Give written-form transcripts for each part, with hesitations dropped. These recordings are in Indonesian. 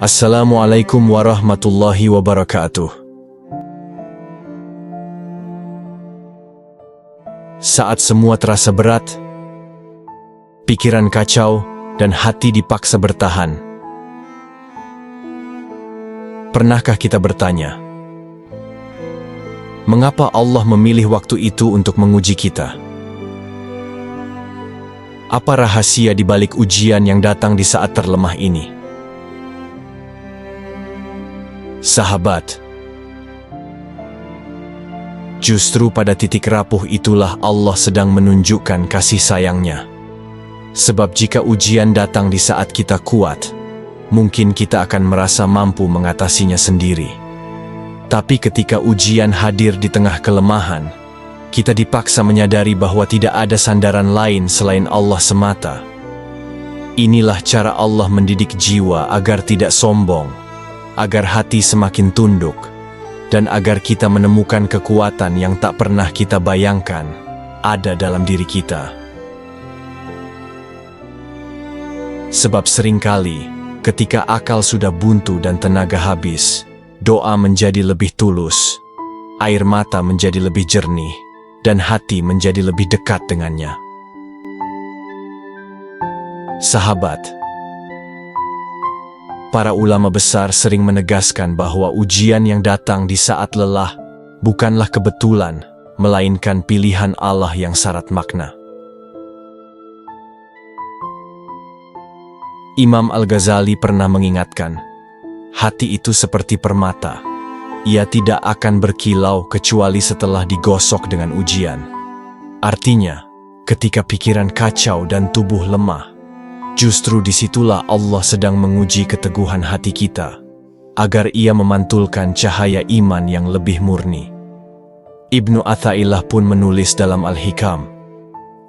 Assalamualaikum warahmatullahi wabarakatuh. Saat semua terasa berat, pikiran kacau, dan hati dipaksa bertahan, pernahkah kita bertanya, mengapa Allah memilih waktu itu untuk menguji kita? Apa rahasia di balik ujian yang datang di saat terlemah ini? Sahabat, justru pada titik rapuh itulah Allah sedang menunjukkan kasih sayang-Nya. Sebab jika ujian datang di saat kita kuat, mungkin kita akan merasa mampu mengatasinya sendiri. Tapi ketika ujian hadir di tengah kelemahan, kita dipaksa menyadari bahwa tidak ada sandaran lain selain Allah semata. Inilah cara Allah mendidik jiwa agar tidak sombong, agar hati semakin tunduk, dan agar kita menemukan kekuatan yang tak pernah kita bayangkan ada dalam diri kita. Sebab seringkali, ketika akal sudah buntu dan tenaga habis, doa menjadi lebih tulus, air mata menjadi lebih jernih, dan hati menjadi lebih dekat dengannya. Sahabat, para ulama besar sering menegaskan bahwa ujian yang datang di saat lelah bukanlah kebetulan, melainkan pilihan Allah yang syarat makna. Imam Al-Ghazali pernah mengingatkan, hati itu seperti permata. Ia tidak akan berkilau kecuali setelah digosok dengan ujian. Artinya, ketika pikiran kacau dan tubuh lemah, justru disitulah Allah sedang menguji keteguhan hati kita, agar Ia memantulkan cahaya iman yang lebih murni. Ibnu Athaillah pun menulis dalam Al-Hikam,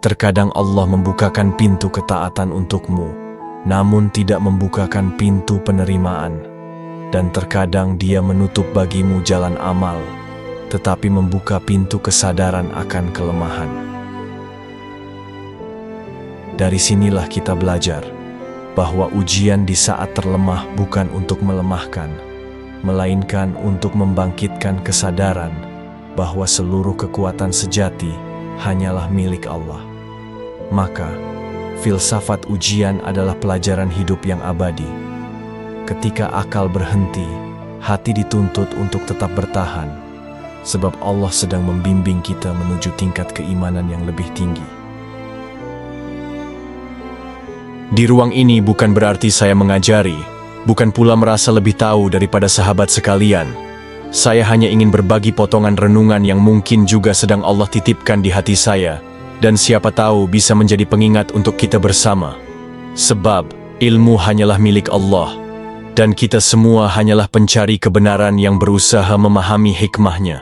terkadang Allah membukakan pintu ketaatan untukmu, namun tidak membukakan pintu penerimaan, dan terkadang Dia menutup bagimu jalan amal, tetapi membuka pintu kesadaran akan kelemahan. Dari sinilah kita belajar bahwa ujian di saat terlemah bukan untuk melemahkan, melainkan untuk membangkitkan kesadaran bahwa seluruh kekuatan sejati hanyalah milik Allah. Maka, filsafat ujian adalah pelajaran hidup yang abadi. Ketika akal berhenti, hati dituntut untuk tetap bertahan, sebab Allah sedang membimbing kita menuju tingkat keimanan yang lebih tinggi. Di ruang ini bukan berarti saya mengajari, bukan pula merasa lebih tahu daripada sahabat sekalian. Saya hanya ingin berbagi potongan renungan yang mungkin juga sedang Allah titipkan di hati saya, dan siapa tahu bisa menjadi pengingat untuk kita bersama. Sebab ilmu hanyalah milik Allah, dan kita semua hanyalah pencari kebenaran yang berusaha memahami hikmahnya.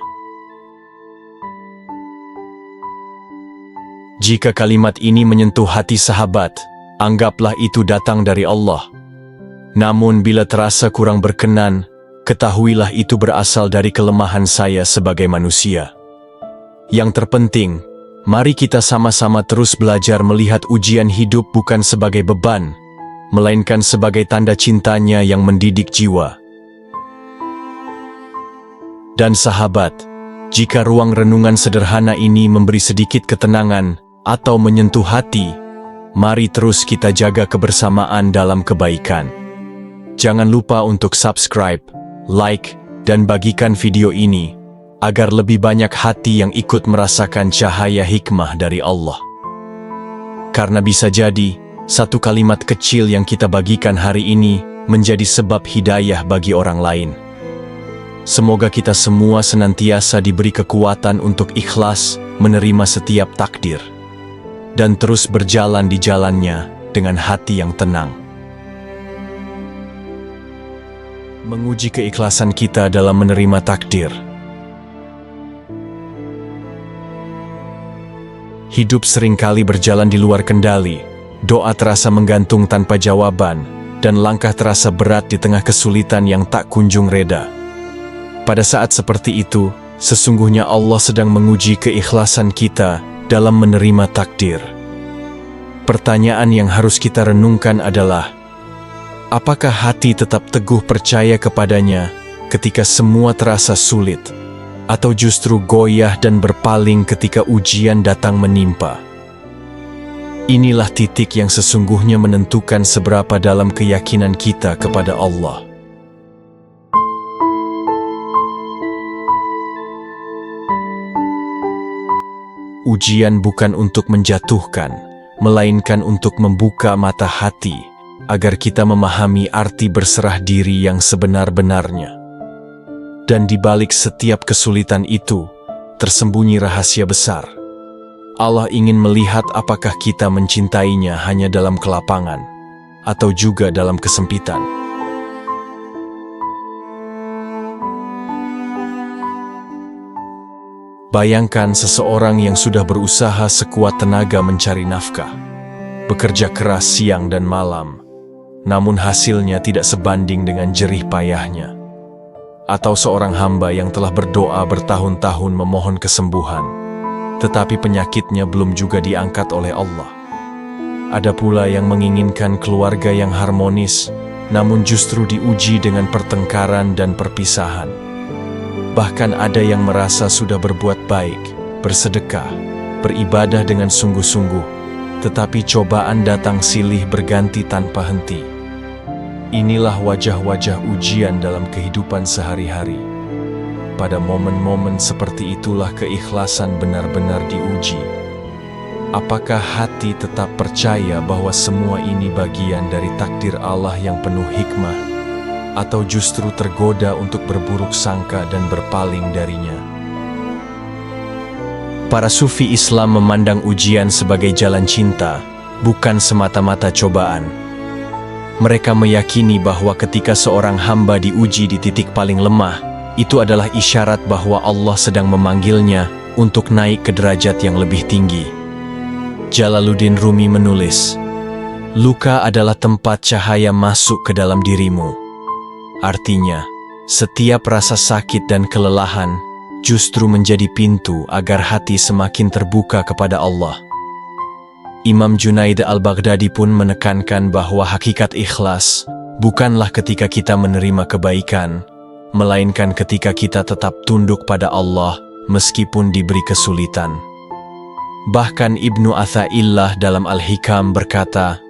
Jika kalimat ini menyentuh hati sahabat, anggaplah itu datang dari Allah. Namun bila terasa kurang berkenan, ketahuilah itu berasal dari kelemahan saya sebagai manusia. Yang terpenting, mari kita sama-sama terus belajar melihat ujian hidup bukan sebagai beban, melainkan sebagai tanda cintanya yang mendidik jiwa. Dan sahabat, jika ruang renungan sederhana ini memberi sedikit ketenangan atau menyentuh hati, mari terus kita jaga kebersamaan dalam kebaikan. Jangan lupa untuk subscribe, like, dan bagikan video ini, agar lebih banyak hati yang ikut merasakan cahaya hikmah dari Allah. Karena bisa jadi, satu kalimat kecil yang kita bagikan hari ini menjadi sebab hidayah bagi orang lain. Semoga kita semua senantiasa diberi kekuatan untuk ikhlas menerima setiap takdir, dan terus berjalan di jalannya dengan hati yang tenang. Menguji keikhlasan kita dalam menerima takdir. Hidup seringkali berjalan di luar kendali, doa terasa menggantung tanpa jawaban, dan langkah terasa berat di tengah kesulitan yang tak kunjung reda. Pada saat seperti itu, sesungguhnya Allah sedang menguji keikhlasan kita dalam menerima takdir. Pertanyaan yang harus kita renungkan adalah, Apakah hati tetap teguh percaya kepadanya ketika semua terasa sulit, atau justru goyah dan berpaling ketika ujian datang menimpa? Inilah titik yang sesungguhnya menentukan seberapa dalam keyakinan kita kepada Allah. Ujian bukan untuk menjatuhkan, melainkan untuk membuka mata hati, agar kita memahami arti berserah diri yang sebenar-benarnya. Dan di balik setiap kesulitan itu, tersembunyi rahasia besar. Allah ingin melihat apakah kita mencintainya hanya dalam kelapangan, atau juga dalam kesempitan. Bayangkan seseorang yang sudah berusaha sekuat tenaga mencari nafkah, bekerja keras siang dan malam, namun hasilnya tidak sebanding dengan jerih payahnya. Atau seorang hamba yang telah berdoa bertahun-tahun memohon kesembuhan, tetapi penyakitnya belum juga diangkat oleh Allah. Ada pula yang menginginkan keluarga yang harmonis, namun justru diuji dengan pertengkaran dan perpisahan. Bahkan ada yang merasa sudah berbuat baik, bersedekah, beribadah dengan sungguh-sungguh, tetapi cobaan datang silih berganti tanpa henti. Inilah wajah-wajah ujian dalam kehidupan sehari-hari. Pada momen-momen seperti itulah keikhlasan benar-benar diuji. Apakah hati tetap percaya bahwa semua ini bagian dari takdir Allah yang penuh hikmah, atau justru tergoda untuk berburuk sangka dan berpaling darinya? Para sufi Islam memandang ujian sebagai jalan cinta, bukan semata-mata cobaan. Mereka meyakini bahwa ketika seorang hamba diuji di titik paling lemah, itu adalah isyarat bahwa Allah sedang memanggilnya untuk naik ke derajat yang lebih tinggi. Jalaluddin Rumi menulis, "Luka adalah tempat cahaya masuk ke dalam dirimu." Artinya, setiap rasa sakit dan kelelahan justru menjadi pintu agar hati semakin terbuka kepada Allah. Imam Junaid al-Baghdadi pun menekankan bahwa hakikat ikhlas bukanlah ketika kita menerima kebaikan, melainkan ketika kita tetap tunduk pada Allah meskipun diberi kesulitan. Bahkan Ibnu Atha'illah dalam Al-Hikam berkata,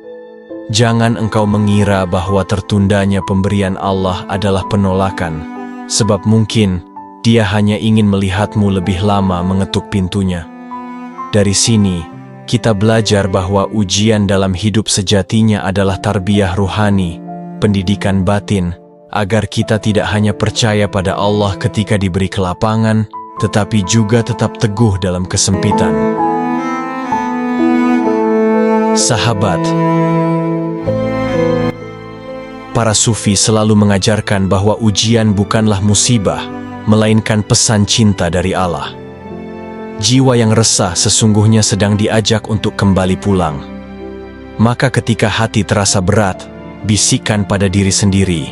"Jangan engkau mengira bahwa tertundanya pemberian Allah adalah penolakan, sebab mungkin Dia hanya ingin melihatmu lebih lama mengetuk pintunya." Dari sini, kita belajar bahwa ujian dalam hidup sejatinya adalah tarbiyah ruhani, pendidikan batin, agar kita tidak hanya percaya pada Allah ketika diberi kelapangan, tetapi juga tetap teguh dalam kesempitan. Sahabat, para sufi selalu mengajarkan bahwa ujian bukanlah musibah, melainkan pesan cinta dari Allah. Jiwa yang resah sesungguhnya sedang diajak untuk kembali pulang. Maka ketika hati terasa berat, bisikan pada diri sendiri,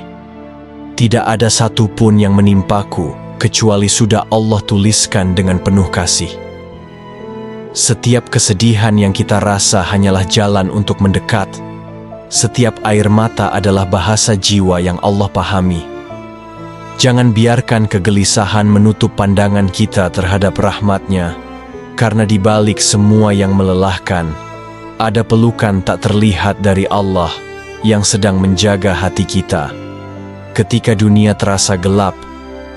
"Tidak ada satu pun yang menimpaku, kecuali sudah Allah tuliskan dengan penuh kasih." Setiap kesedihan yang kita rasa hanyalah jalan untuk mendekat. Setiap air mata adalah bahasa jiwa yang Allah pahami. Jangan biarkan kegelisahan menutup pandangan kita terhadap rahmat-Nya, karena di balik semua yang melelahkan, ada pelukan tak terlihat dari Allah yang sedang menjaga hati kita. Ketika dunia terasa gelap,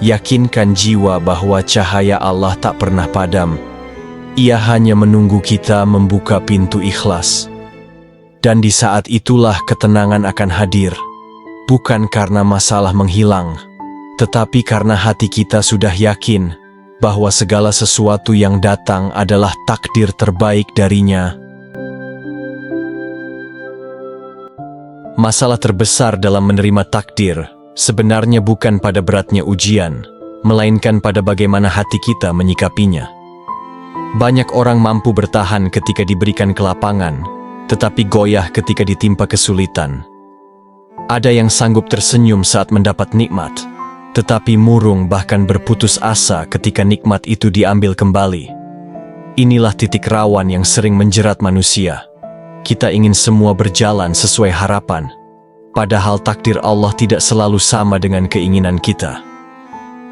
yakinkan jiwa bahwa cahaya Allah tak pernah padam. Ia hanya menunggu kita membuka pintu ikhlas. Dan di saat itulah ketenangan akan hadir, bukan karena masalah menghilang, tetapi karena hati kita sudah yakin bahwa segala sesuatu yang datang adalah takdir terbaik darinya. Masalah terbesar dalam menerima takdir sebenarnya bukan pada beratnya ujian, melainkan pada bagaimana hati kita menyikapinya. Banyak orang mampu bertahan ketika diberikan kelapangan, tetapi goyah ketika ditimpa kesulitan. Ada yang sanggup tersenyum saat mendapat nikmat, tetapi murung bahkan berputus asa ketika nikmat itu diambil kembali. Inilah titik rawan yang sering menjerat manusia. Kita ingin semua berjalan sesuai harapan, Padahal takdir Allah tidak selalu sama dengan keinginan kita.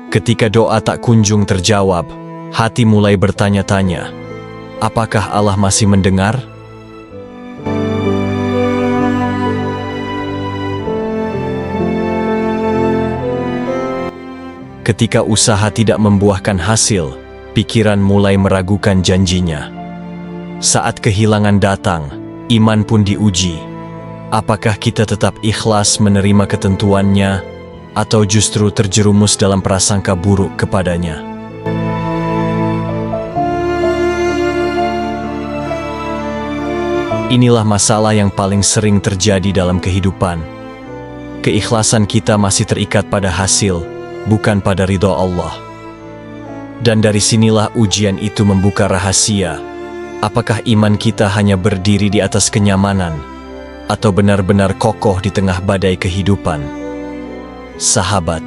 Ketika doa tak kunjung terjawab, hati mulai bertanya-tanya, apakah Allah masih mendengar? Ketika usaha tidak membuahkan hasil, pikiran mulai meragukan janjinya. Saat kehilangan datang, iman pun diuji. Apakah kita tetap ikhlas menerima ketentuannya, atau justru terjerumus dalam prasangka buruk kepadanya? Inilah masalah yang paling sering terjadi dalam kehidupan. Keikhlasan kita masih terikat pada hasil, bukan pada ridho Allah. Dan dari sinilah ujian itu membuka rahasia. Apakah iman kita hanya berdiri di atas kenyamanan, atau benar-benar kokoh di tengah badai kehidupan? Sahabat,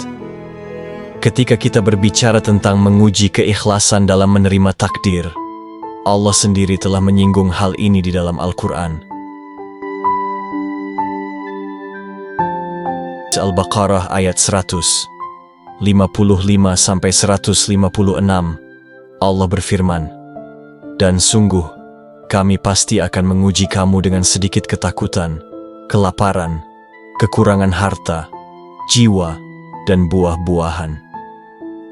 ketika kita berbicara tentang menguji keikhlasan dalam menerima takdir, Allah sendiri telah menyinggung hal ini di dalam Al-Quran. Al-Baqarah ayat 155-156, Allah berfirman, "Dan sungguh, kami pasti akan menguji kamu dengan sedikit ketakutan, kelaparan, kekurangan harta, jiwa, dan buah-buahan.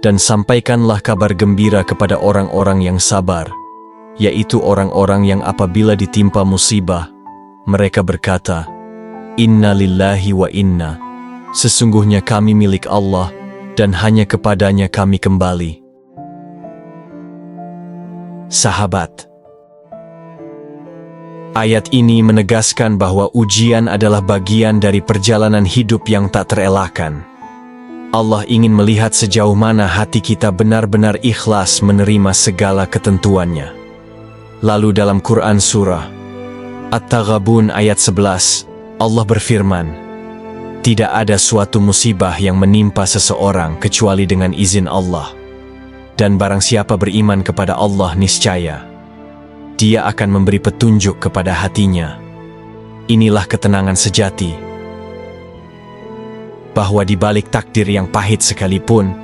Dan sampaikanlah kabar gembira kepada orang-orang yang sabar, yaitu orang-orang yang apabila ditimpa musibah, mereka berkata, Inna lillahi wa inna, sesungguhnya kami milik Allah, dan hanya kepadanya kami kembali." Sahabat, ayat ini menegaskan bahwa ujian adalah bagian dari perjalanan hidup yang tak terelakkan. Allah ingin melihat sejauh mana hati kita benar-benar ikhlas menerima segala ketentuannya. Lalu dalam Quran Surah At-Taghabun ayat 11, Allah berfirman, "Tidak ada suatu musibah yang menimpa seseorang kecuali dengan izin Allah. Dan barang siapa beriman kepada Allah niscaya Dia akan memberi petunjuk kepada hatinya." Inilah ketenangan sejati, bahwa di balik takdir yang pahit sekalipun,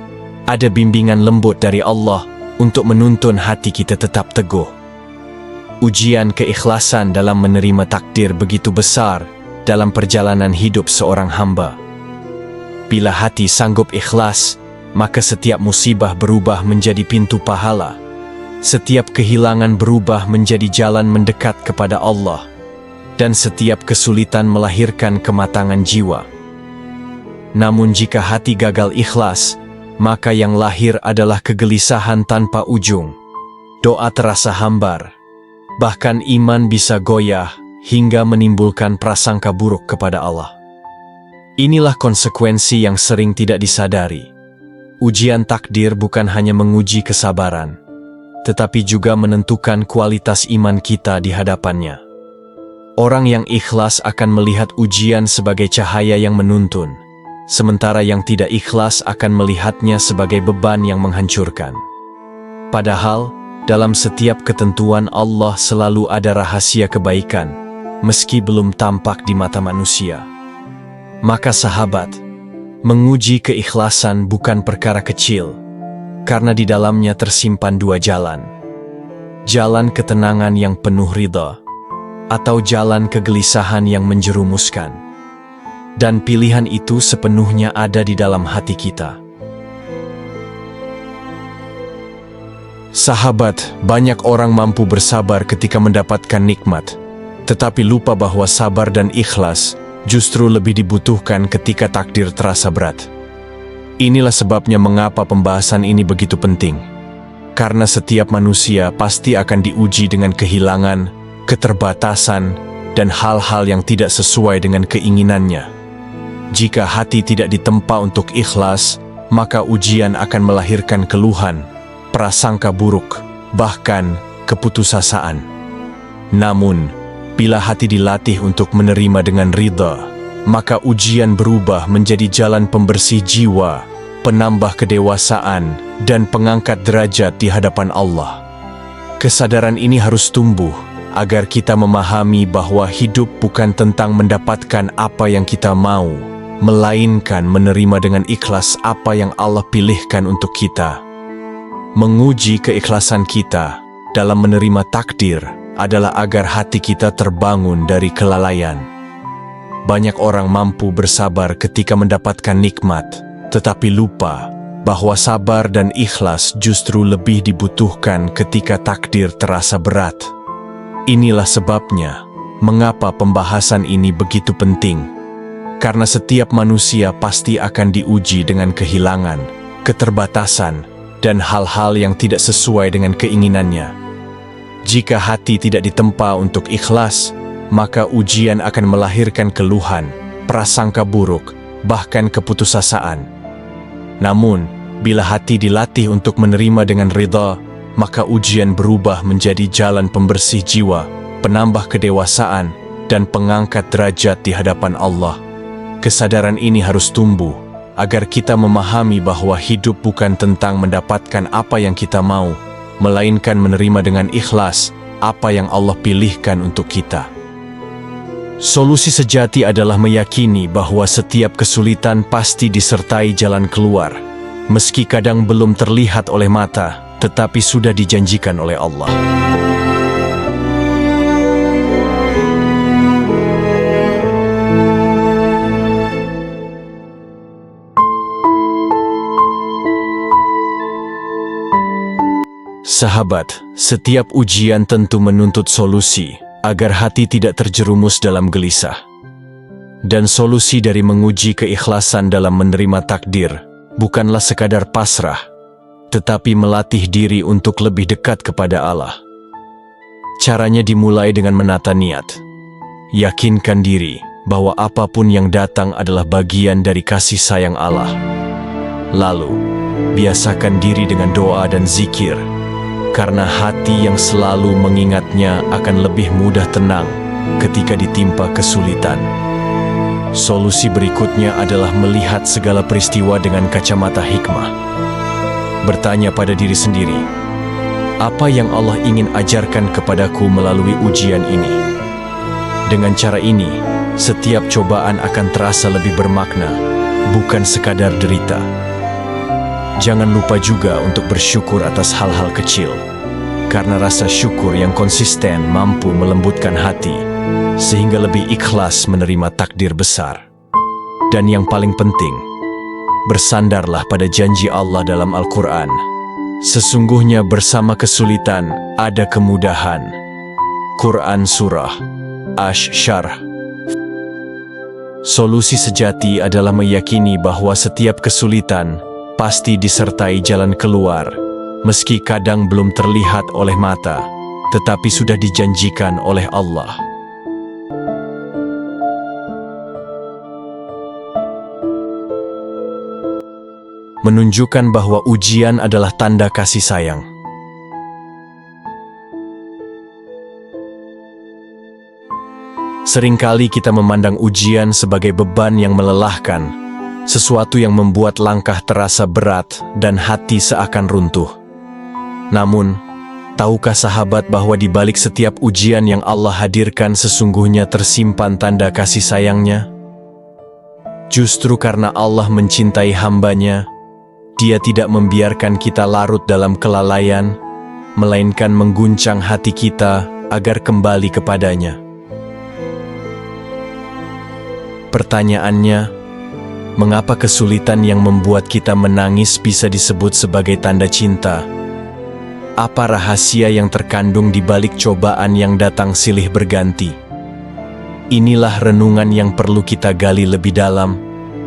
ada bimbingan lembut dari Allah untuk menuntun hati kita tetap teguh. Ujian keikhlasan dalam menerima takdir begitu besar dalam perjalanan hidup seorang hamba. Bila hati sanggup ikhlas, maka setiap musibah berubah menjadi pintu pahala. Setiap kehilangan berubah menjadi jalan mendekat kepada Allah. Dan setiap kesulitan melahirkan kematangan jiwa. Namun jika hati gagal ikhlas, maka yang lahir adalah kegelisahan tanpa ujung. Doa terasa hambar. Bahkan iman bisa goyah hingga menimbulkan prasangka buruk kepada Allah. Inilah konsekuensi yang sering tidak disadari. Ujian takdir bukan hanya menguji kesabaran, tetapi juga menentukan kualitas iman kita di hadapannya. Orang yang ikhlas akan melihat ujian sebagai cahaya yang menuntun, sementara yang tidak ikhlas akan melihatnya sebagai beban yang menghancurkan. Padahal, dalam setiap ketentuan Allah selalu ada rahasia kebaikan, meski belum tampak di mata manusia. Maka sahabat, menguji keikhlasan bukan perkara kecil, karena di dalamnya tersimpan dua jalan. Jalan ketenangan yang penuh ridha, atau jalan kegelisahan yang menjerumuskan. Dan pilihan itu sepenuhnya ada di dalam hati kita. Sahabat, banyak orang mampu bersabar ketika mendapatkan nikmat, tetapi lupa bahwa sabar dan ikhlas justru lebih dibutuhkan ketika takdir terasa berat. Inilah sebabnya mengapa pembahasan ini begitu penting. Karena setiap manusia pasti akan diuji dengan kehilangan, keterbatasan, dan hal-hal yang tidak sesuai dengan keinginannya. Jika hati tidak ditempa untuk ikhlas, maka ujian akan melahirkan keluhan, prasangka buruk, bahkan keputusasaan. Namun, bila hati dilatih untuk menerima dengan ridha, maka ujian berubah menjadi jalan pembersih jiwa, penambah kedewasaan, dan pengangkat derajat di hadapan Allah. Kesadaran ini harus tumbuh, agar kita memahami bahwa hidup bukan tentang mendapatkan apa yang kita mau, melainkan menerima dengan ikhlas apa yang Allah pilihkan untuk kita. Menguji keikhlasan kita dalam menerima takdir adalah agar hati kita terbangun dari kelalaian. Banyak orang mampu bersabar ketika mendapatkan nikmat, tetapi lupa bahwa sabar dan ikhlas justru lebih dibutuhkan ketika takdir terasa berat. Inilah sebabnya mengapa pembahasan ini begitu penting. Karena setiap manusia pasti akan diuji dengan kehilangan, keterbatasan, dan hal-hal yang tidak sesuai dengan keinginannya. Jika hati tidak ditempa untuk ikhlas, maka ujian akan melahirkan keluhan, prasangka buruk, bahkan keputusasaan. Namun, bila hati dilatih untuk menerima dengan ridha, maka ujian berubah menjadi jalan pembersih jiwa, penambah kedewasaan, dan pengangkat derajat di hadapan Allah. Kesadaran ini harus tumbuh, agar kita memahami bahwa hidup bukan tentang mendapatkan apa yang kita mau, melainkan menerima dengan ikhlas apa yang Allah pilihkan untuk kita. Solusi sejati adalah meyakini bahwa setiap kesulitan pasti disertai jalan keluar, meski kadang belum terlihat oleh mata, tetapi sudah dijanjikan oleh Allah. Sahabat, setiap ujian tentu menuntut solusi, agar hati tidak terjerumus dalam gelisah. Dan solusi dari menguji keikhlasan dalam menerima takdir, bukanlah sekadar pasrah, tetapi melatih diri untuk lebih dekat kepada Allah. Caranya dimulai dengan menata niat. Yakinkan diri bahwa apapun yang datang adalah bagian dari kasih sayang Allah. Lalu, biasakan diri dengan doa dan zikir, karena hati yang selalu mengingatnya akan lebih mudah tenang ketika ditimpa kesulitan. Solusi berikutnya adalah melihat segala peristiwa dengan kacamata hikmah. Bertanya pada diri sendiri, apa yang Allah ingin ajarkan kepadaku melalui ujian ini? Dengan cara ini, setiap cobaan akan terasa lebih bermakna, bukan sekadar derita. Jangan lupa juga untuk bersyukur atas hal-hal kecil, karena rasa syukur yang konsisten mampu melembutkan hati, sehingga lebih ikhlas menerima takdir besar. Dan yang paling penting, bersandarlah pada janji Allah dalam Al-Quran. Sesungguhnya bersama kesulitan ada kemudahan. Quran Surah Asy-Syarh. Solusi sejati adalah meyakini bahwa setiap kesulitan pasti disertai jalan keluar, meski kadang belum terlihat oleh mata, tetapi sudah dijanjikan oleh Allah. Menunjukkan bahwa ujian adalah tanda kasih sayang. Seringkali kita memandang ujian sebagai beban yang melelahkan, sesuatu yang membuat langkah terasa berat dan hati seakan runtuh. Namun, tahukah sahabat bahwa di balik setiap ujian yang Allah hadirkan sesungguhnya tersimpan tanda kasih sayangnya? Justru karena Allah mencintai hamba-Nya, Dia tidak membiarkan kita larut dalam kelalaian, melainkan mengguncang hati kita agar kembali kepadanya. Pertanyaannya, mengapa kesulitan yang membuat kita menangis bisa disebut sebagai tanda cinta? Apa rahasia yang terkandung di balik cobaan yang datang silih berganti? Inilah renungan yang perlu kita gali lebih dalam,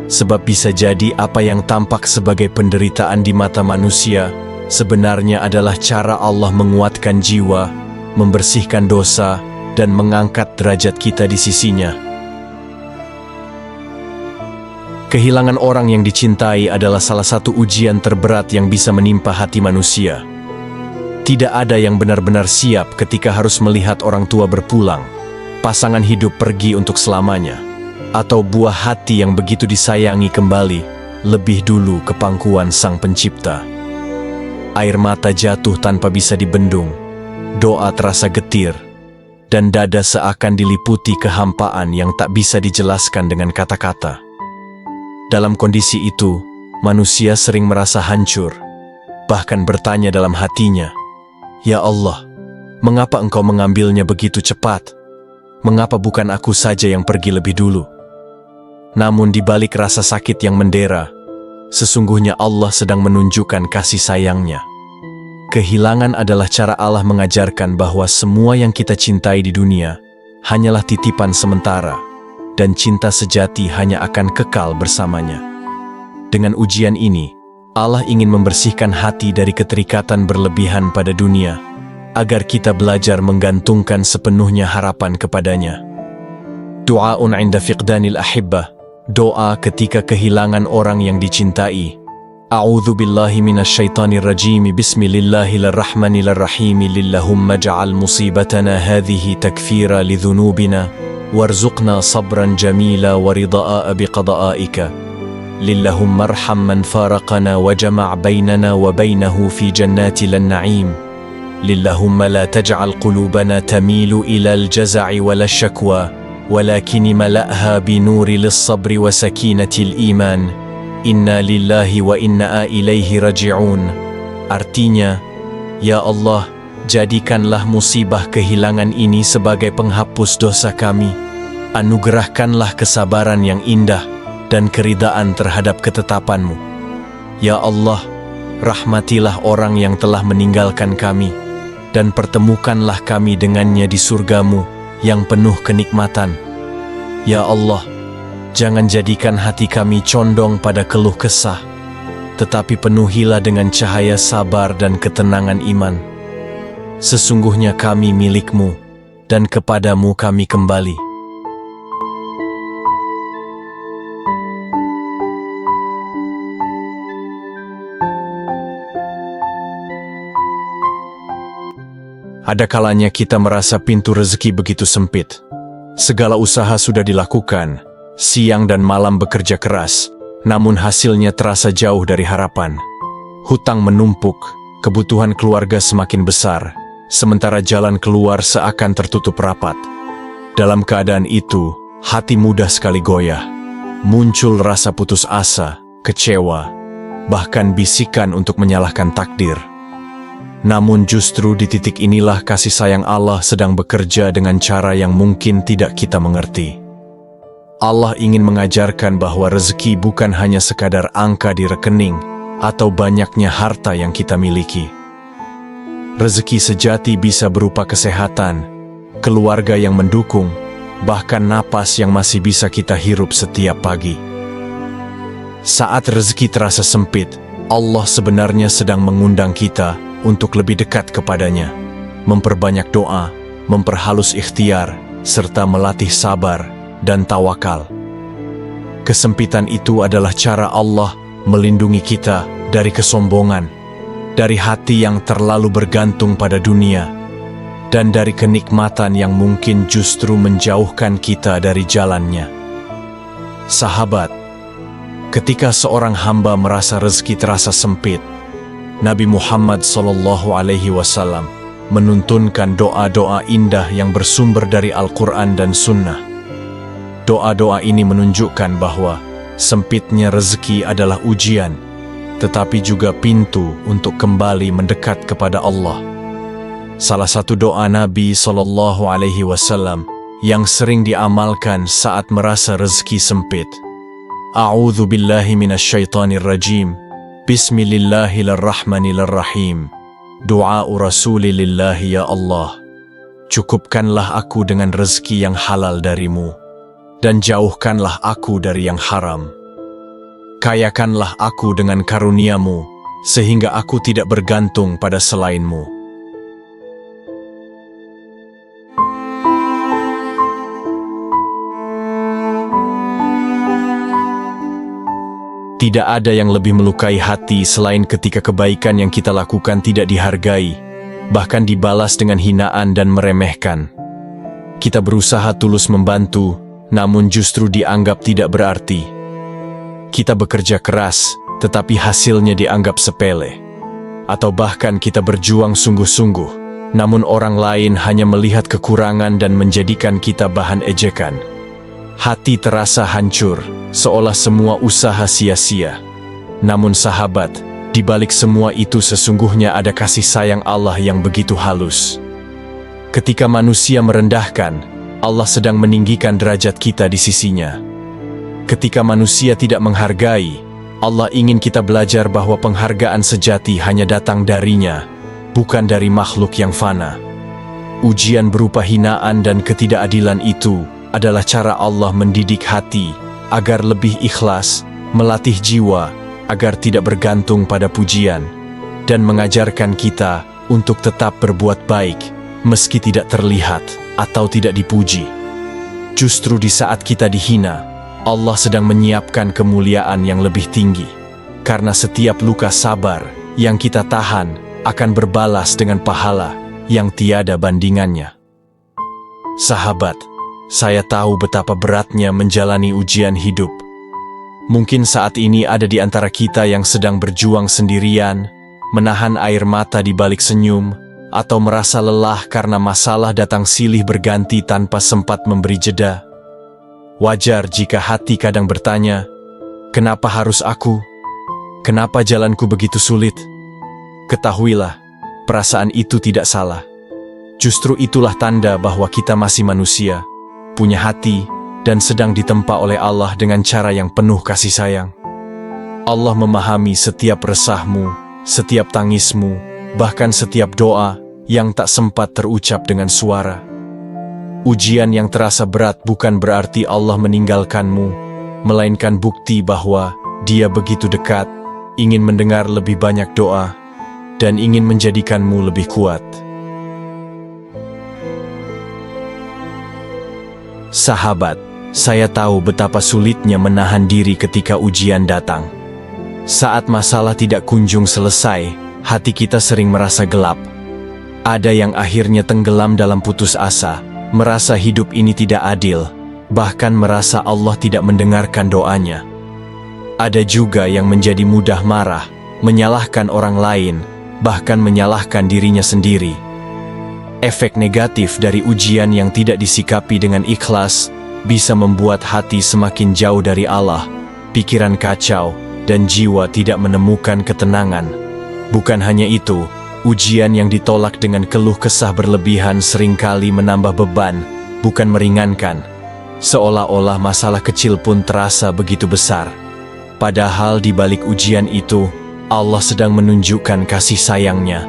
sebab bisa jadi apa yang tampak sebagai penderitaan di mata manusia sebenarnya adalah cara Allah menguatkan jiwa, membersihkan dosa, dan mengangkat derajat kita di sisinya. Kehilangan orang yang dicintai adalah salah satu ujian terberat yang bisa menimpa hati manusia. Tidak ada yang benar-benar siap ketika harus melihat orang tua berpulang, pasangan hidup pergi untuk selamanya, atau buah hati yang begitu disayangi kembali lebih dulu ke pangkuan Sang Pencipta. Air mata jatuh tanpa bisa dibendung, doa terasa getir, dan dada seakan diliputi kehampaan yang tak bisa dijelaskan dengan kata-kata. Dalam kondisi itu, manusia sering merasa hancur, bahkan bertanya dalam hatinya, "Ya Allah, mengapa Engkau mengambilnya begitu cepat? Mengapa bukan aku saja yang pergi lebih dulu?" Namun di balik rasa sakit yang mendera, sesungguhnya Allah sedang menunjukkan kasih sayang-Nya. Kehilangan adalah cara Allah mengajarkan bahwa semua yang kita cintai di dunia hanyalah titipan sementara, dan cinta sejati hanya akan kekal bersamanya. Dengan ujian ini, Allah ingin membersihkan hati dari keterikatan berlebihan pada dunia, agar kita belajar menggantungkan sepenuhnya harapan kepadanya. Du'aun 'inda fiqdanil ahibbah, doa ketika kehilangan orang yang dicintai. A'udzu billahi minasyaitonir rajim. Bismillahirrahmanirrahim. Lillahumma ja'al musibatana hadhihi takfira lidhunubina warzuqna sabran jamila wa ridaa'a biqada'ika. Lillahumma arham man faraqana wa jama' bainana wa bainahu fi jannatil na'im. Lillahumma la taj'al qulubana tamilu ila al-jaza'i wala syakwa walakin mala'ha binuri lis-sabri wa sakinatil iman. Inna lillahi wa inna ilaihi raji'un. Artinya, ya Allah, jadikanlah musibah kehilangan ini sebagai penghapus dosa kami. Anugerahkanlah kesabaran yang indah dan keridaan terhadap ketetapan-Mu. Ya Allah, rahmatilah orang yang telah meninggalkan kami, dan pertemukanlah kami dengannya di surga-Mu yang penuh kenikmatan. Ya Allah, jangan jadikan hati kami condong pada keluh kesah, tetapi penuhilah dengan cahaya sabar dan ketenangan iman. Sesungguhnya kami milik-Mu, dan kepadamu kami kembali. Ada kalanya kita merasa pintu rezeki begitu sempit. Segala usaha sudah dilakukan, siang dan malam bekerja keras, namun hasilnya terasa jauh dari harapan. Hutang menumpuk, kebutuhan keluarga semakin besar, sementara jalan keluar seakan tertutup rapat. Dalam keadaan itu, hati mudah sekali goyah. Muncul rasa putus asa, kecewa, bahkan bisikan untuk menyalahkan takdir. Namun justru di titik inilah kasih sayang Allah sedang bekerja dengan cara yang mungkin tidak kita mengerti. Allah ingin mengajarkan bahwa rezeki bukan hanya sekadar angka di rekening atau banyaknya harta yang kita miliki. Rezeki sejati bisa berupa kesehatan, keluarga yang mendukung, bahkan napas yang masih bisa kita hirup setiap pagi. Saat rezeki terasa sempit, Allah sebenarnya sedang mengundang kita untuk lebih dekat kepadanya, memperbanyak doa, memperhalus ikhtiar, serta melatih sabar dan tawakal. Kesempitan itu adalah cara Allah melindungi kita dari kesombongan, dari hati yang terlalu bergantung pada dunia, dan dari kenikmatan yang mungkin justru menjauhkan kita dari jalannya. Sahabat, ketika seorang hamba merasa rezeki terasa sempit, Nabi Muhammad SAW menuntunkan doa-doa indah yang bersumber dari Al-Quran dan Sunnah. Doa-doa ini menunjukkan bahwa sempitnya rezeki adalah ujian, tetapi juga pintu untuk kembali mendekat kepada Allah. Salah satu doa Nabi SAW yang sering diamalkan saat merasa rezeki sempit. A'udzu billahi minasyaitonir rajim. Bismillahirrahmanirrahim. Doa Rasulillahi, ya Allah, cukupkanlah aku dengan rezeki yang halal darimu, dan jauhkanlah aku dari yang haram. Kayakanlah aku dengan karuniamu, sehingga aku tidak bergantung pada selainmu. Tidak ada yang lebih melukai hati selain ketika kebaikan yang kita lakukan tidak dihargai, bahkan dibalas dengan hinaan dan meremehkan. Kita berusaha tulus membantu, namun justru dianggap tidak berarti. Kita bekerja keras, tetapi hasilnya dianggap sepele. Atau bahkan kita berjuang sungguh-sungguh, namun orang lain hanya melihat kekurangan dan menjadikan kita bahan ejekan. Hati terasa hancur, seolah semua usaha sia-sia. Namun sahabat, di balik semua itu sesungguhnya ada kasih sayang Allah yang begitu halus. Ketika manusia merendahkan, Allah sedang meninggikan derajat kita di sisinya. Ketika manusia tidak menghargai, Allah ingin kita belajar bahwa penghargaan sejati hanya datang darinya, bukan dari makhluk yang fana. Ujian berupa hinaan dan ketidakadilan itu adalah cara Allah mendidik hati agar lebih ikhlas, melatih jiwa agar tidak bergantung pada pujian, dan mengajarkan kita untuk tetap berbuat baik meski tidak terlihat atau tidak dipuji. Justru di saat kita dihina, Allah sedang menyiapkan kemuliaan yang lebih tinggi, karena setiap luka sabar yang kita tahan akan berbalas dengan pahala yang tiada bandingannya. Sahabat, saya tahu betapa beratnya menjalani ujian hidup. Mungkin saat ini ada di antara kita yang sedang berjuang sendirian, menahan air mata di balik senyum, atau merasa lelah karena masalah datang silih berganti tanpa sempat memberi jeda. Wajar jika hati kadang bertanya, kenapa harus aku? Kenapa jalanku begitu sulit? Ketahuilah, perasaan itu tidak salah. Justru itulah tanda bahwa kita masih manusia, punya hati, dan sedang ditempa oleh Allah dengan cara yang penuh kasih sayang. Allah memahami setiap resahmu, setiap tangismu, bahkan setiap doa yang tak sempat terucap dengan suara. Ujian yang terasa berat bukan berarti Allah meninggalkanmu, melainkan bukti bahwa Dia begitu dekat, ingin mendengar lebih banyak doa, dan ingin menjadikanmu lebih kuat. Sahabat, saya tahu betapa sulitnya menahan diri ketika ujian datang. Saat masalah tidak kunjung selesai, hati kita sering merasa gelap. Ada yang akhirnya tenggelam dalam putus asa, merasa hidup ini tidak adil, bahkan merasa Allah tidak mendengarkan doanya. Ada juga yang menjadi mudah marah, menyalahkan orang lain, bahkan menyalahkan dirinya sendiri. Efek negatif dari ujian yang tidak disikapi dengan ikhlas bisa membuat hati semakin jauh dari Allah, pikiran kacau, dan jiwa tidak menemukan ketenangan. Bukan hanya itu, ujian yang ditolak dengan keluh kesah berlebihan seringkali menambah beban, bukan meringankan. Seolah-olah masalah kecil pun terasa begitu besar. Padahal di balik ujian itu, Allah sedang menunjukkan kasih sayang-Nya.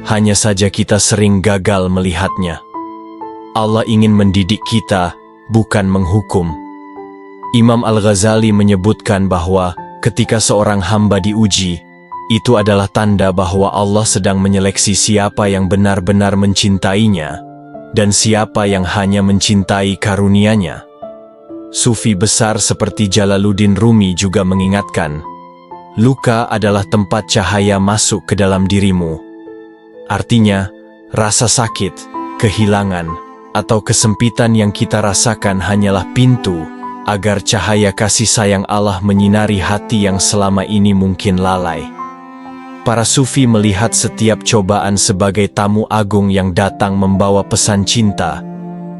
Hanya saja kita sering gagal melihatnya. Allah ingin mendidik kita, bukan menghukum. Imam Al-Ghazali menyebutkan bahwa ketika seorang hamba diuji, itu adalah tanda bahwa Allah sedang menyeleksi siapa yang benar-benar mencintainya dan siapa yang hanya mencintai karunia-Nya. Sufi besar seperti Jalaluddin Rumi juga mengingatkan, luka adalah tempat cahaya masuk ke dalam dirimu. Artinya, rasa sakit, kehilangan, atau kesempitan yang kita rasakan hanyalah pintu agar cahaya kasih sayang Allah menyinari hati yang selama ini mungkin lalai. Para sufi melihat setiap cobaan sebagai tamu agung yang datang membawa pesan cinta,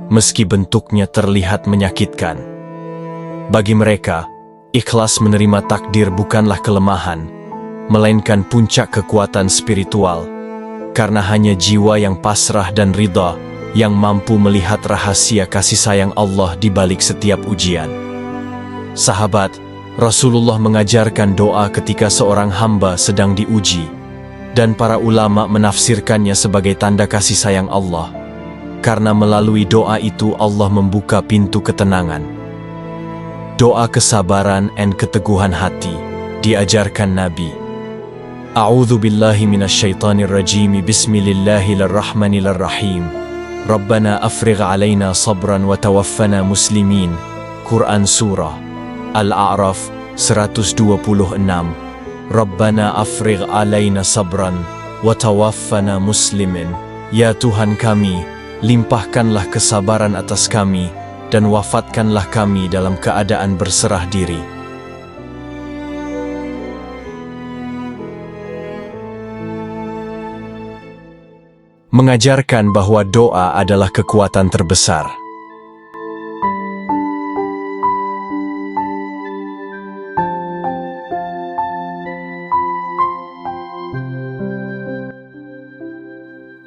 meski bentuknya terlihat menyakitkan. Bagi mereka, ikhlas menerima takdir bukanlah kelemahan, melainkan puncak kekuatan spiritual, karena hanya jiwa yang pasrah dan ridha yang mampu melihat rahasia kasih sayang Allah di balik setiap ujian. Sahabat, Rasulullah mengajarkan doa ketika seorang hamba sedang diuji, dan para ulama menafsirkannya sebagai tanda kasih sayang Allah, karena melalui doa itu Allah membuka pintu ketenangan. Doa kesabaran dan keteguhan hati diajarkan Nabi. A'udzu billahi minasyaitonir rajim. Bismillahirrahmanirrahim. Rabbana afrigh 'alaina sabran wa tawaffana muslimin. Quran Surah Al-A'raf 126. Rabbana afrigh 'alaina sabran wa tawaffana muslimin. Ya Tuhan kami, limpahkanlah kesabaran atas kami dan wafatkanlah kami dalam keadaan berserah diri. mengajarkan bahwa doa adalah kekuatan terbesar.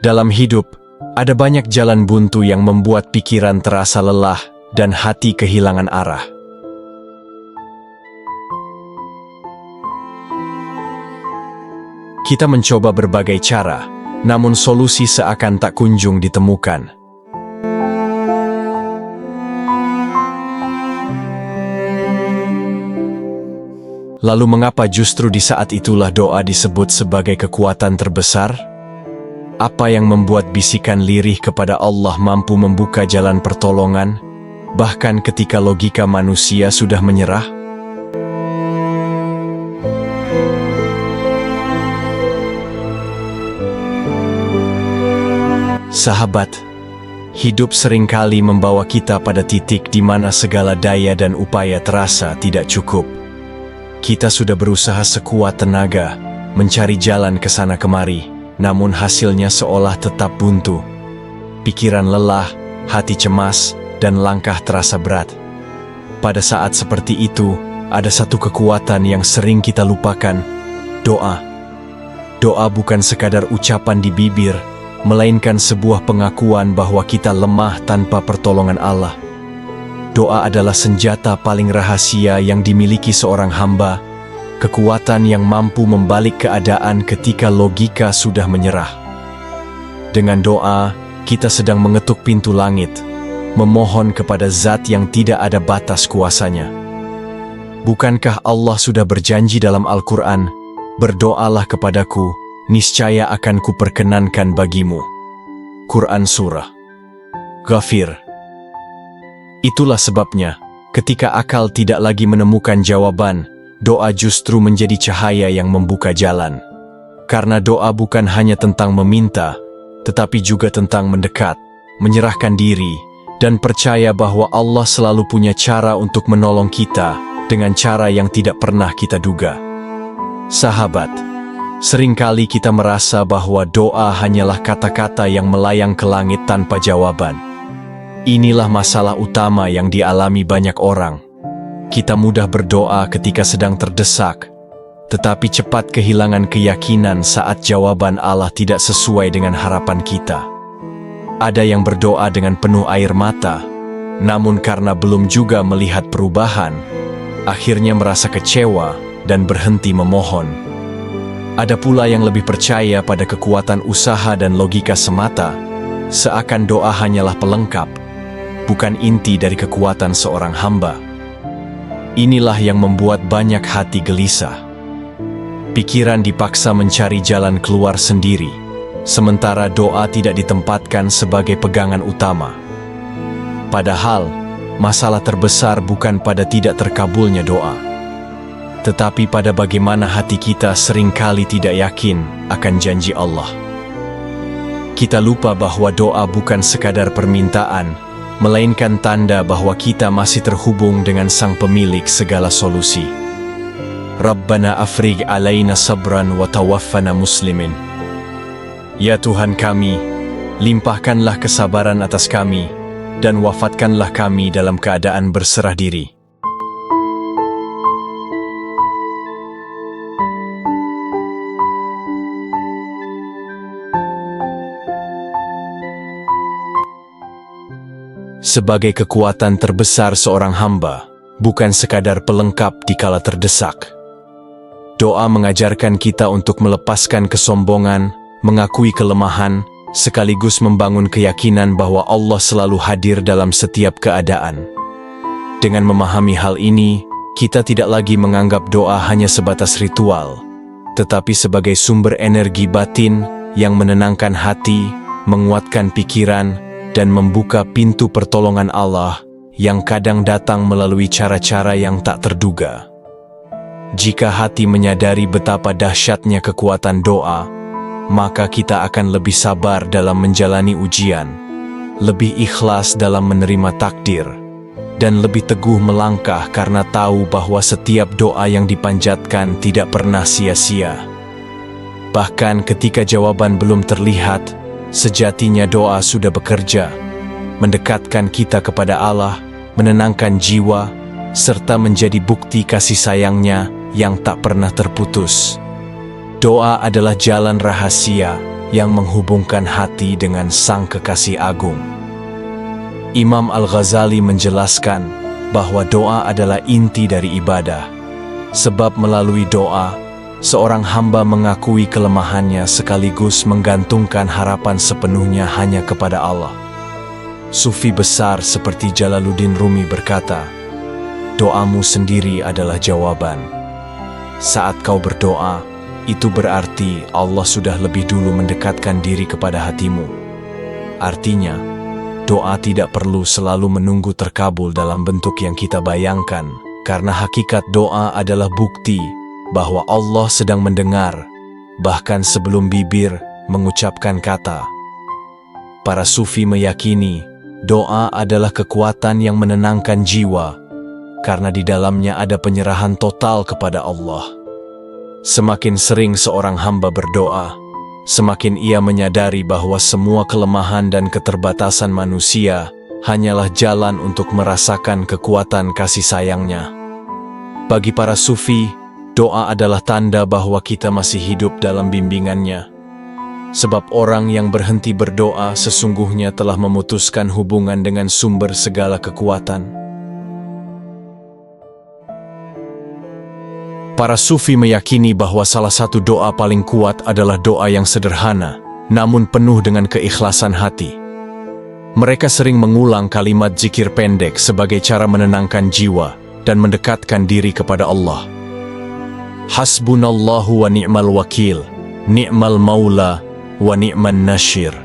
Dalam hidup, ada banyak jalan buntu yang membuat pikiran terasa lelah dan hati kehilangan arah. Kita mencoba berbagai cara, namun solusi seakan tak kunjung ditemukan. Lalu mengapa justru di saat itulah doa disebut sebagai kekuatan terbesar? Apa yang membuat bisikan lirih kepada Allah mampu membuka jalan pertolongan, bahkan ketika logika manusia sudah menyerah? Sahabat, hidup seringkali membawa kita pada titik di mana segala daya dan upaya terasa tidak cukup. Kita sudah berusaha sekuat tenaga, mencari jalan ke sana kemari, namun hasilnya seolah tetap buntu. Pikiran lelah, hati cemas, dan langkah terasa berat. Pada saat seperti itu, ada satu kekuatan yang sering kita lupakan, doa. Doa bukan sekadar ucapan di bibir, melainkan sebuah pengakuan bahwa kita lemah tanpa pertolongan Allah. Doa adalah senjata paling rahasia yang dimiliki seorang hamba, kekuatan yang mampu membalik keadaan ketika logika sudah menyerah. Dengan doa, kita sedang mengetuk pintu langit, memohon kepada zat yang tidak ada batas kuasanya. Bukankah Allah sudah berjanji dalam Al-Quran, "Berdoalah kepadaku, niscaya akan kuperkenankan bagimu." Quran Surah Ghafir. Itulah sebabnya, ketika akal tidak lagi menemukan jawaban, doa justru menjadi cahaya yang membuka jalan. Karena doa bukan hanya tentang meminta, tetapi juga tentang mendekat, menyerahkan diri, dan percaya bahwa Allah selalu punya cara untuk menolong kita dengan cara yang tidak pernah kita duga. Sahabat, seringkali kita merasa bahwa doa hanyalah kata-kata yang melayang ke langit tanpa jawaban. Inilah masalah utama yang dialami banyak orang. Kita mudah berdoa ketika sedang terdesak, tetapi cepat kehilangan keyakinan saat jawaban Allah tidak sesuai dengan harapan kita. Ada yang berdoa dengan penuh air mata, namun karena belum juga melihat perubahan, akhirnya merasa kecewa dan berhenti memohon. Ada pula yang lebih percaya pada kekuatan usaha dan logika semata, seakan doa hanyalah pelengkap, bukan inti dari kekuatan seorang hamba. Inilah yang membuat banyak hati gelisah. Pikiran dipaksa mencari jalan keluar sendiri, sementara doa tidak ditempatkan sebagai pegangan utama. Padahal, masalah terbesar bukan pada tidak terkabulnya doa, tetapi pada bagaimana hati kita seringkali tidak yakin akan janji Allah. Kita lupa bahwa doa bukan sekadar permintaan, melainkan tanda bahwa kita masih terhubung dengan Sang Pemilik segala solusi. Rabbana afrigh alaina sabran wa tawaffana muslimin. Ya Tuhan kami, limpahkanlah kesabaran atas kami, dan wafatkanlah kami dalam keadaan berserah diri. Sebagai kekuatan terbesar seorang hamba, bukan sekadar pelengkap dikala terdesak. Doa mengajarkan kita untuk melepaskan kesombongan, mengakui kelemahan, sekaligus membangun keyakinan bahwa Allah selalu hadir dalam setiap keadaan. Dengan memahami hal ini, kita tidak lagi menganggap doa hanya sebatas ritual, tetapi sebagai sumber energi batin yang menenangkan hati, menguatkan pikiran, dan membuka pintu pertolongan Allah yang kadang datang melalui cara-cara yang tak terduga. Jika hati menyadari betapa dahsyatnya kekuatan doa, maka kita akan lebih sabar dalam menjalani ujian, lebih ikhlas dalam menerima takdir, dan lebih teguh melangkah karena tahu bahwa setiap doa yang dipanjatkan tidak pernah sia-sia. Bahkan ketika jawaban belum terlihat, Sejatinya doa sudah bekerja, mendekatkan kita kepada Allah, menenangkan jiwa, serta menjadi bukti kasih sayangnya yang tak pernah terputus. Doa adalah jalan rahasia yang menghubungkan hati dengan Sang Kekasih Agung. Imam Al-Ghazali menjelaskan bahwa doa adalah inti dari ibadah, sebab melalui doa, seorang hamba mengakui kelemahannya sekaligus menggantungkan harapan sepenuhnya hanya kepada Allah. Sufi besar seperti Jalaluddin Rumi berkata, "Doamu sendiri adalah jawaban." Saat kau berdoa, itu berarti Allah sudah lebih dulu mendekatkan diri kepada hatimu. Artinya, doa tidak perlu selalu menunggu terkabul dalam bentuk yang kita bayangkan, karena hakikat doa adalah bukti bahwa Allah sedang mendengar, bahkan sebelum bibir mengucapkan kata. Para sufi meyakini doa adalah kekuatan yang menenangkan jiwa, karena di dalamnya ada penyerahan total kepada Allah. Semakin sering seorang hamba berdoa, semakin ia menyadari bahwa semua kelemahan dan keterbatasan manusia hanyalah jalan untuk merasakan kekuatan kasih sayangnya. Bagi para sufi, doa adalah tanda bahwa kita masih hidup dalam bimbingannya. Sebab orang yang berhenti berdoa sesungguhnya telah memutuskan hubungan dengan sumber segala kekuatan. Para sufi meyakini bahwa salah satu doa paling kuat adalah doa yang sederhana, namun penuh dengan keikhlasan hati. Mereka sering mengulang kalimat zikir pendek sebagai cara menenangkan jiwa dan mendekatkan diri kepada Allah. Hasbunallahu wa ni'mal wakil, ni'mal maula wa ni'man nasyir.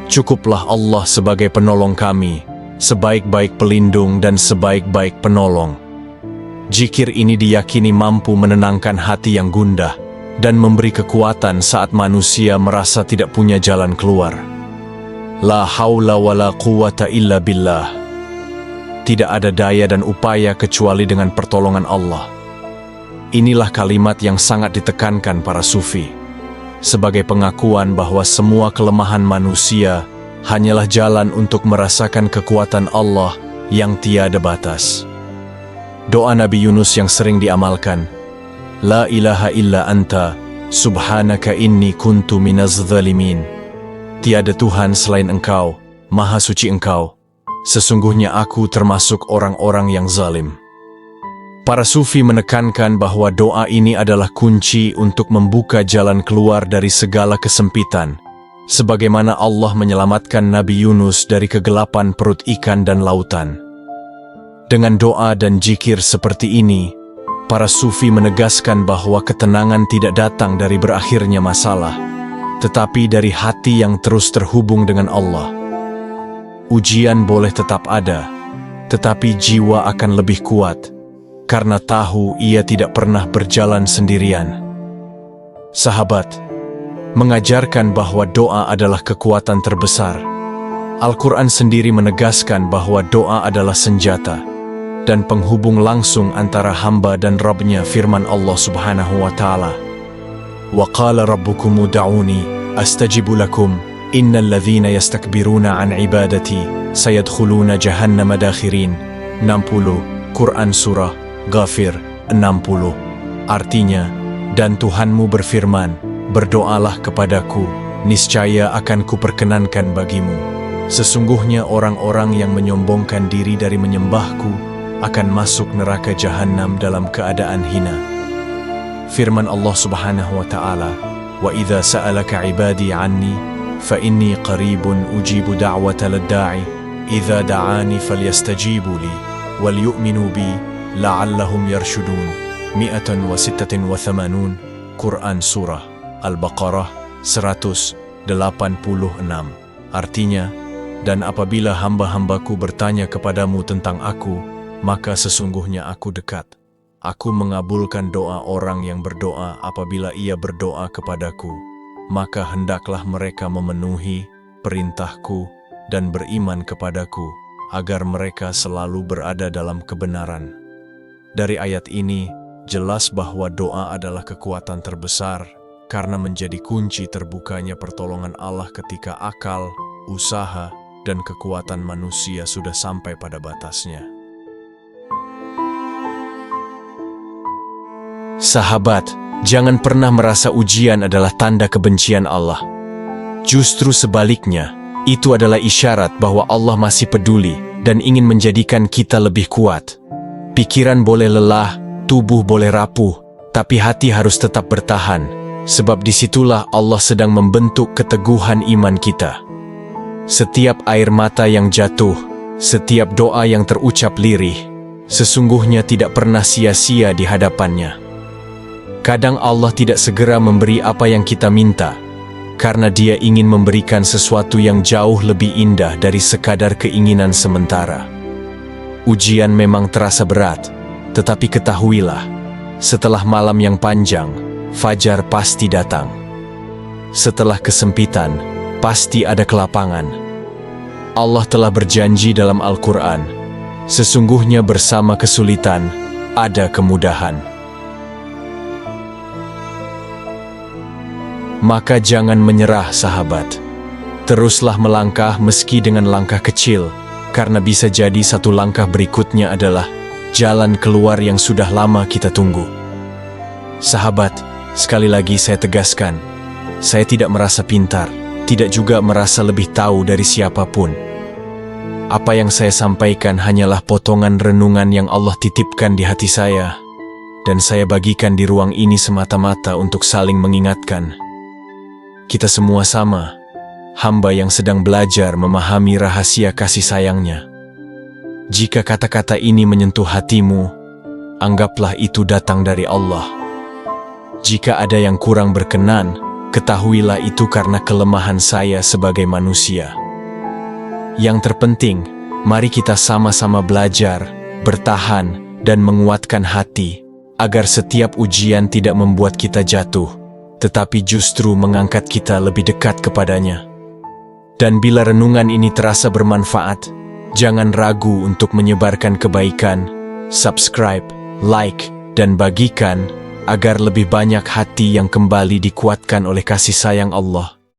Cukuplah Allah sebagai penolong kami, sebaik-baik pelindung dan sebaik-baik penolong. Zikir ini diyakini mampu menenangkan hati yang gundah dan memberi kekuatan saat manusia merasa tidak punya jalan keluar. La haula wa la quwata illa billah. Tidak ada daya dan upaya kecuali dengan pertolongan Allah. Inilah kalimat yang sangat ditekankan para sufi, sebagai pengakuan bahwa semua kelemahan manusia hanyalah jalan untuk merasakan kekuatan Allah yang tiada batas. Doa Nabi Yunus yang sering diamalkan, La ilaha illa anta, subhanaka inni kuntu minaz zalimin. Tiada Tuhan selain Engkau, Maha Suci Engkau. Sesungguhnya aku termasuk orang-orang yang zalim. Para sufi menekankan bahwa doa ini adalah kunci untuk membuka jalan keluar dari segala kesempitan, sebagaimana Allah menyelamatkan Nabi Yunus dari kegelapan perut ikan dan lautan. Dengan doa dan zikir seperti ini, para sufi menegaskan bahwa ketenangan tidak datang dari berakhirnya masalah, tetapi dari hati yang terus terhubung dengan Allah. Ujian boleh tetap ada, tetapi jiwa akan lebih kuat, karena tahu ia tidak pernah berjalan sendirian. Sahabat, mengajarkan bahwa doa adalah kekuatan terbesar. Al-Quran sendiri menegaskan bahwa doa adalah senjata dan penghubung langsung antara hamba dan Rabb-Nya. Firman Allah Subhanahu wa Ta'ala, "Wa qala rabbukum ud'uni astajibu lakum innal ladzina yastakbiruna an ibadati sayadkhuluna jahannama dakhirin." 60 Quran Surah Ghafir 60. Artinya, dan Tuhanmu berfirman, "Berdoalah kepadaku, niscaya akan kuperkenankan bagimu. Sesungguhnya orang-orang yang menyombongkan diri dari menyembahku akan masuk neraka jahanam dalam keadaan hina." Firman Allah Subhanahu wa Ta'ala, "Wa idza sa'alaka 'ibadi 'anni fa inni qaribun ujibu da'watal da'i idza da'ani falyastajibu li wal yu'minu bi la'allahum yarshudun." 186 Quran Surah Al-Baqarah 186. Artinya, dan apabila hamba-hambaku bertanya kepadamu tentang aku, maka sesungguhnya aku dekat. Aku mengabulkan doa orang yang berdoa apabila ia berdoa kepadaku. Maka hendaklah mereka memenuhi perintahku dan beriman kepadaku, agar mereka selalu berada dalam kebenaran. Dari ayat ini, jelas bahwa doa adalah kekuatan terbesar karena menjadi kunci terbukanya pertolongan Allah ketika akal, usaha, dan kekuatan manusia sudah sampai pada batasnya. Sahabat, jangan pernah merasa ujian adalah tanda kebencian Allah. Justru sebaliknya, itu adalah isyarat bahwa Allah masih peduli dan ingin menjadikan kita lebih kuat. Pikiran boleh lelah, tubuh boleh rapuh, tapi hati harus tetap bertahan, sebab disitulah Allah sedang membentuk keteguhan iman kita. Setiap air mata yang jatuh, setiap doa yang terucap lirih, sesungguhnya tidak pernah sia-sia di hadapannya. Kadang Allah tidak segera memberi apa yang kita minta, karena Dia ingin memberikan sesuatu yang jauh lebih indah dari sekadar keinginan sementara. Ujian memang terasa berat, tetapi ketahuilah, setelah malam yang panjang, fajar pasti datang. Setelah kesempitan, pasti ada kelapangan. Allah telah berjanji dalam Al-Quran, sesungguhnya bersama kesulitan, ada kemudahan. Maka jangan menyerah, sahabat. Teruslah melangkah meski dengan langkah kecil, karena bisa jadi satu langkah berikutnya adalah jalan keluar yang sudah lama kita tunggu. Sahabat, sekali lagi saya tegaskan, saya tidak merasa pintar, tidak juga merasa lebih tahu dari siapapun. Apa yang saya sampaikan hanyalah potongan renungan yang Allah titipkan di hati saya, dan saya bagikan di ruang ini semata-mata untuk saling mengingatkan. Kita semua sama, hamba yang sedang belajar memahami rahasia kasih sayangnya. Jika kata-kata ini menyentuh hatimu, anggaplah itu datang dari Allah. Jika ada yang kurang berkenan, ketahuilah itu karena kelemahan saya sebagai manusia. Yang terpenting, mari kita sama-sama belajar, bertahan, dan menguatkan hati, agar setiap ujian tidak membuat kita jatuh, tetapi justru mengangkat kita lebih dekat kepadanya. Dan bila renungan ini terasa bermanfaat, jangan ragu untuk menyebarkan kebaikan, subscribe, like, dan bagikan, agar lebih banyak hati yang kembali dikuatkan oleh kasih sayang Allah.